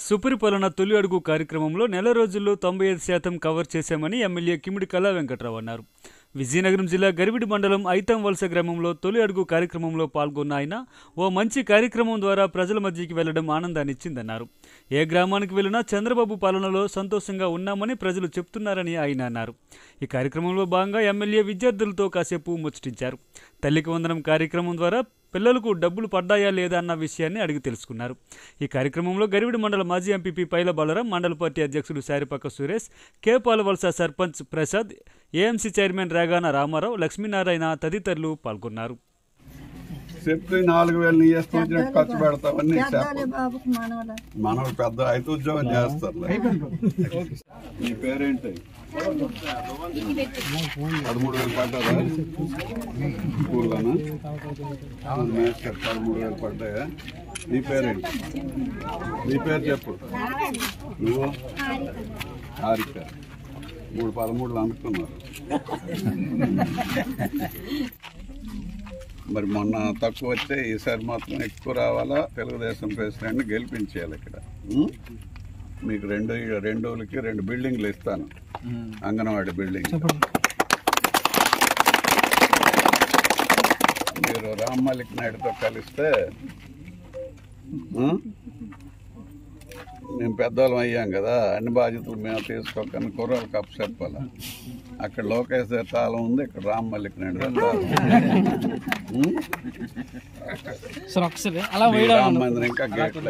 సుపరిపాలన తొలి అడుగు కార్యక్రమంలో నెల రోజుల్లో 95% కవర్ చేశామని ఎమ్మెల్యే కిమిడి కళా వెంకట్రావు అన్నారు. విజయనగరం జిల్లా గరివిడి మండలం ఐతంవలస గ్రామంలో తొలి అడుగు కార్యక్రమంలో పాల్గొన్న ఆయన ఓ మంచి కార్యక్రమం ద్వారా ప్రజల మధ్యకి వెళ్లడం ఆనందాన్నిచ్చిందన్నారు. ఏ గ్రామానికి వెళ్ళినా చంద్రబాబు పాలనలో సంతోషంగా ఉన్నామని ప్రజలు చెప్తున్నారని ఆయన అన్నారు. ఈ కార్యక్రమంలో భాగంగా ఎమ్మెల్యే విద్యార్థులతో కాసేపు ముచ్చటించారు. తల్లికి వందనం కార్యక్రమం ద్వారా పిల్లలకు డబ్బులు పడ్డాయా లేదా అన్న విషయాన్ని అడిగి తెలుసుకున్నారు. ఈ కార్యక్రమంలో గరివిడి మండల మాజీ ఎంపీపీ పైల బాలరాం, మండల పార్టీ అధ్యక్షుడు శారిపక్క సురేష్, కే పాలవలస సర్పంచ్ ప్రసాద్, ఏఎంసీ చైర్మన్ రేగాన రామారావు, లక్ష్మీనారాయణ తదితరులు పాల్గొన్నారు. చెప్తే 4000 ఇయర్స్ ఖర్చు పెడతామని మనవాళ్ళు పెద్ద అయితే ఉద్యోగం చేస్తారు. నీ పేరేంటి? 13,000 పడ్డారా స్కూల్లోనా? 13,000 పడ్డాయా? నీ పేరేంటి? నీ పేరు చెప్పు. నువ్వు హారిక. 13 అనుకున్నారు. మరి మొన్న తక్కువ వస్తే ఈసారి మాత్రం ఎక్కువ రావాలా? తెలుగుదేశం ప్రెసిడెంట్ని గెలిపించేయాలి. ఇక్కడ మీకు రెండు ఊళ్ళకి 2 బిల్డింగ్లు ఇస్తాను. అంగన్వాడీ బిల్డింగ్. మీరు రామ్ మలిక్ నాయుడుతో కలిస్తే మేము పెద్దవాళ్ళం అయ్యాం కదా, అన్ని బాధ్యతలు మేము తీసుకోకని కుర్రాళ్ళకి అప్పు చెప్పాలా. అక్కడ లోకేష్ గారి తాళం ఉంది, ఇక్కడ రామ్ మలిక్ నాయుడు రామ్ మందిరం ఇంకా గేట్లు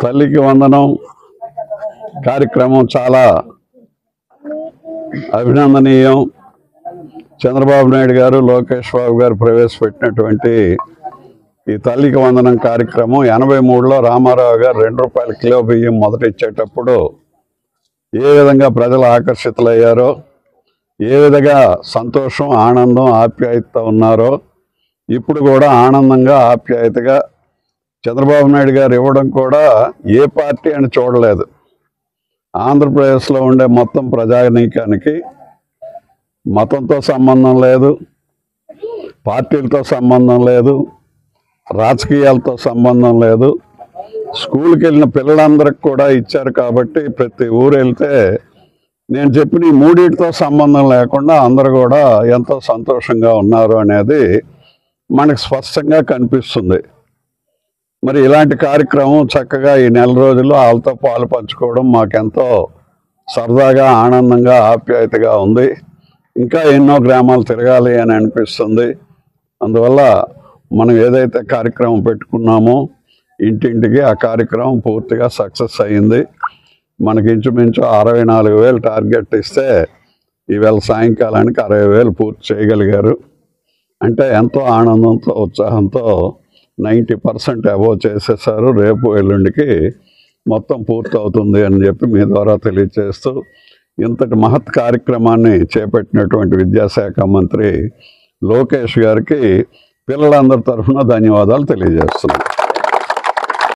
తల్లికి వందనం కార్యక్రమం చాలా అభినందనీయం. చంద్రబాబు నాయుడు గారు, లోకేష్ బాబు గారు ప్రవేశపెట్టినటువంటి ఈ తల్లికి వందనం కార్యక్రమం 83లో రామారావు గారు 2 రూపాయల కిలో బియ్యం మొదట ఇచ్చేటప్పుడు ఏ విధంగా ప్రజలు ఆకర్షితులయ్యారో, ఏ విధంగా సంతోషం, ఆనందం, ఆప్యాయత ఉన్నారో ఇప్పుడు కూడా ఆనందంగా, ఆప్యాయతగా చంద్రబాబు నాయుడు గారు ఇవ్వడం కూడా ఏ పార్టీ అని చూడలేదు. ఆంధ్రప్రదేశ్లో ఉండే మొత్తం ప్రజానీకానికి మతంతో సంబంధం లేదు, పార్టీలతో సంబంధం లేదు, రాజకీయాలతో సంబంధం లేదు. స్కూల్కి వెళ్ళిన పిల్లలందరికి కూడా ఇచ్చారు. కాబట్టి ప్రతి ఊరు వెళ్తే నేను చెప్పిన ఈ 3టితో సంబంధం లేకుండా అందరూ కూడా ఎంతో సంతోషంగా ఉన్నారు అనేది మనకు స్పష్టంగా కనిపిస్తుంది. మరి ఇలాంటి కార్యక్రమం చక్కగా ఈ నెల రోజుల్లో వాళ్ళతో పాలు పంచుకోవడం మాకెంతో సరదాగా, ఆనందంగా, ఆప్యాయతగా ఉంది. ఇంకా ఎన్నో గ్రామాలు తిరగాలి అని అనిపిస్తుంది. అందువల్ల మనం ఏదైతే కార్యక్రమం పెట్టుకున్నామో ఇంటింటికి ఆ కార్యక్రమం పూర్తిగా సక్సెస్ అయ్యింది. మనకి ఇంచుమించు 64,000 టార్గెట్ ఇస్తే ఈవేళ సాయంకాలానికి 60,000 పూర్తి చేయగలిగారు. అంటే ఎంతో ఆనందంతో, ఉత్సాహంతో 90% అబోవ్ చేసేసారు. రేపు ఎల్లుండికి మొత్తం పూర్తి అవుతుంది అని చెప్పి మీ ద్వారా తెలియజేస్తూ, ఇంతటి మహత్ కార్యక్రమాన్ని చేపట్టినటువంటి విద్యాశాఖ మంత్రి లోకేష్ గారికి పిల్లలందరి తరఫున ధన్యవాదాలు తెలియజేస్తున్నాం.